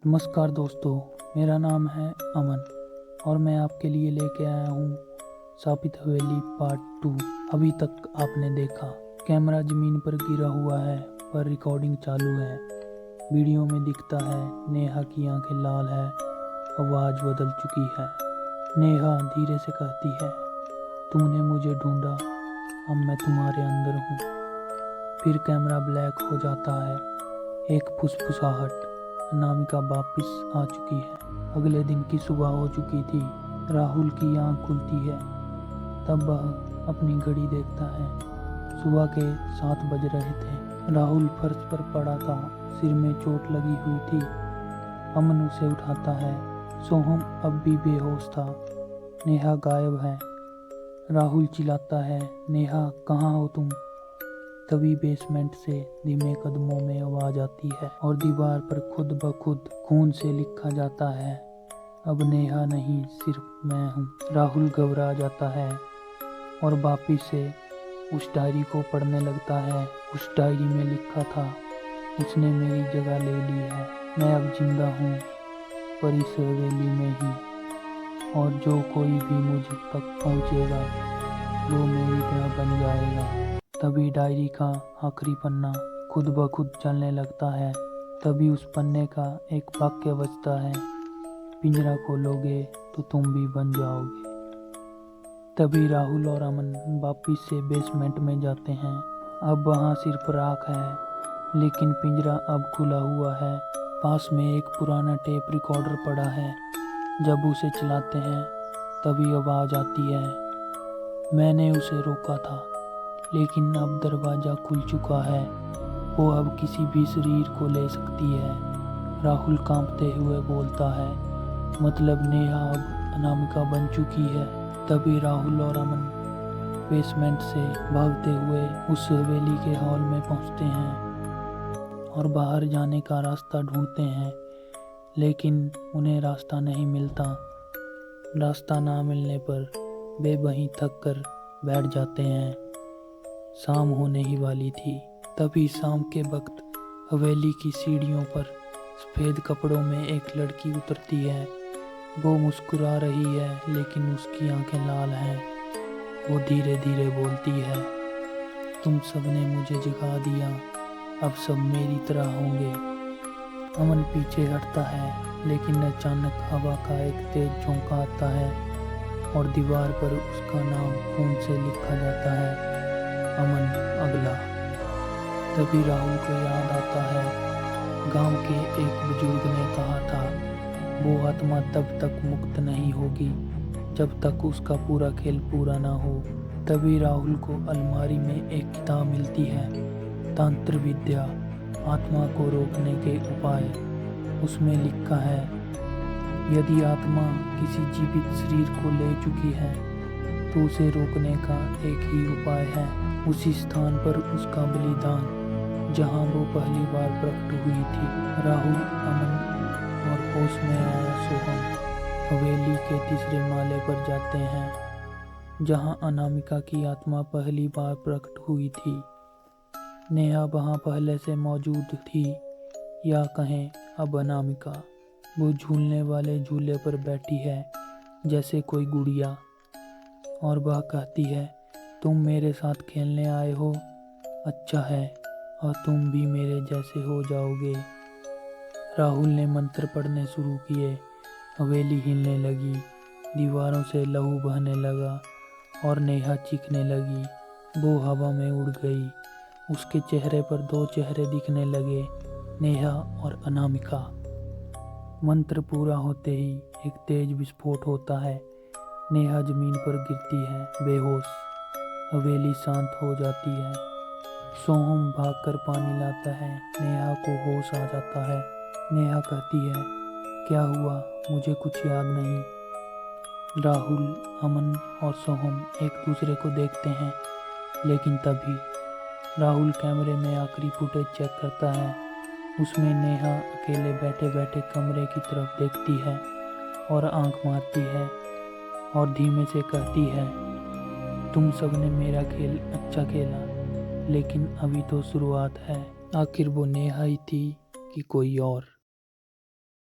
नमस्कार दोस्तों, मेरा नाम है अमन और मैं आपके लिए लेके आया हूँ शापित हवेली पार्ट 2। अभी तक आपने देखा कैमरा ज़मीन पर गिरा हुआ है पर रिकॉर्डिंग चालू है। वीडियो में दिखता है नेहा की आंखें लाल है, आवाज़ बदल चुकी है। नेहा धीरे से कहती है, तूने मुझे ढूंढा, अब मैं तुम्हारे अंदर हूँ। फिर कैमरा ब्लैक हो जाता है। एक फुसफुसाहट, अनामिका वापिस आ चुकी है। अगले दिन की सुबह हो चुकी थी। राहुल की आंख खुलती है, तब वह अपनी घड़ी देखता है। सुबह के 7 बज रहे थे। राहुल फर्श पर पड़ा था, सिर में चोट लगी हुई थी। अमन उसे उठाता है। सोहम अब भी बेहोश था। नेहा गायब है। राहुल चिल्लाता है, नेहा कहाँ हो तुम? तभी बेसमेंट से धीमे कदमों में आवाज आती है और दीवार पर खुद ब खुद खून से लिखा जाता है, अब नेहा नहीं सिर्फ मैं हूँ। राहुल घबरा जाता है और वापिस से उस डायरी को पढ़ने लगता है। उस डायरी में लिखा था, उसने मेरी जगह ले ली है, मैं अब जिंदा हूँ पर इस हवेली में ही, और जो कोई भी मुझ तक पहुँचेगा वो मेरी तरह बन जाएगा। तभी डायरी का आखिरी पन्ना खुद ब खुद चलने लगता है। तभी उस पन्ने का एक वाक्य बचता है, पिंजरा खोलोगे तो तुम भी बन जाओगे। तभी राहुल और अमन वापिस से बेसमेंट में जाते हैं। अब वहाँ सिर्फ राख है, लेकिन पिंजरा अब खुला हुआ है। पास में एक पुराना टेप रिकॉर्डर पड़ा है। जब उसे चलाते हैं तभी आवाज़ आती है, मैंने उसे रोका था लेकिन अब दरवाज़ा खुल चुका है, वो अब किसी भी शरीर को ले सकती है। राहुल कांपते हुए बोलता है, मतलब नेहा अब अनामिका बन चुकी है। तभी राहुल और अमन बेसमेंट से भागते हुए उस हवेली के हॉल में पहुंचते हैं और बाहर जाने का रास्ता ढूंढते हैं, लेकिन उन्हें रास्ता नहीं मिलता। रास्ता ना मिलने पर वे वहीं थक कर बैठ जाते हैं। शाम होने ही वाली थी। तभी शाम के वक्त हवेली की सीढ़ियों पर सफ़ेद कपड़ों में एक लड़की उतरती है। वो मुस्कुरा रही है लेकिन उसकी आंखें लाल हैं। वो धीरे धीरे बोलती है, तुम सबने मुझे जगा दिया, अब सब मेरी तरह होंगे। अमन पीछे हटता है लेकिन अचानक हवा का एक तेज झोंका आता है और दीवार पर उसका नाम खून से लिखा जाता है, अमन अगला। तभी राहुल को याद आता है, गांव के एक बुजुर्ग ने कहा था, वो आत्मा तब तक मुक्त नहीं होगी जब तक उसका पूरा खेल पूरा ना हो। तभी राहुल को अलमारी में एक किताब मिलती है, तंत्र विद्या, आत्मा को रोकने के उपाय। उसमें लिखा है, यदि आत्मा किसी जीवित शरीर को ले चुकी है तो उसे रोकने का एक ही उपाय है, उसी स्थान पर उसका बलिदान जहां वो पहली बार प्रकट हुई थी। राहुल, अमन और होश में आया सोहम हवेली के तीसरे माले पर जाते हैं जहां अनामिका की आत्मा पहली बार प्रकट हुई थी। नेहा वहां पहले से मौजूद थी, या कहें अब अनामिका। वो झूलने वाले झूले पर बैठी है जैसे कोई गुड़िया, और वह कहती है, तुम मेरे साथ खेलने आए हो, अच्छा है, और तुम भी मेरे जैसे हो जाओगे। राहुल ने मंत्र पढ़ने शुरू किए। हवेली हिलने लगी, दीवारों से लहू बहने लगा और नेहा चीखने लगी। वो हवा में उड़ गई। उसके चेहरे पर 2 चेहरे दिखने लगे, नेहा और अनामिका। मंत्र पूरा होते ही एक तेज विस्फोट होता है। नेहा जमीन पर गिरती है बेहोश। हवेली शांत हो जाती है। सोहम भागकर पानी लाता है। नेहा को होश आ जाता है। नेहा कहती है, क्या हुआ, मुझे कुछ याद नहीं। राहुल, अमन और सोहम एक दूसरे को देखते हैं, लेकिन तभी राहुल कैमरे में आखिरी फुटेज चेक करता है। उसमें नेहा अकेले बैठे बैठे कमरे की तरफ देखती है और आंख मारती है और धीमे से कहती है, तुम सबने मेरा खेल अच्छा खेला, लेकिन अभी तो शुरुआत है। आखिर वो नेहा ही थी कि कोई और?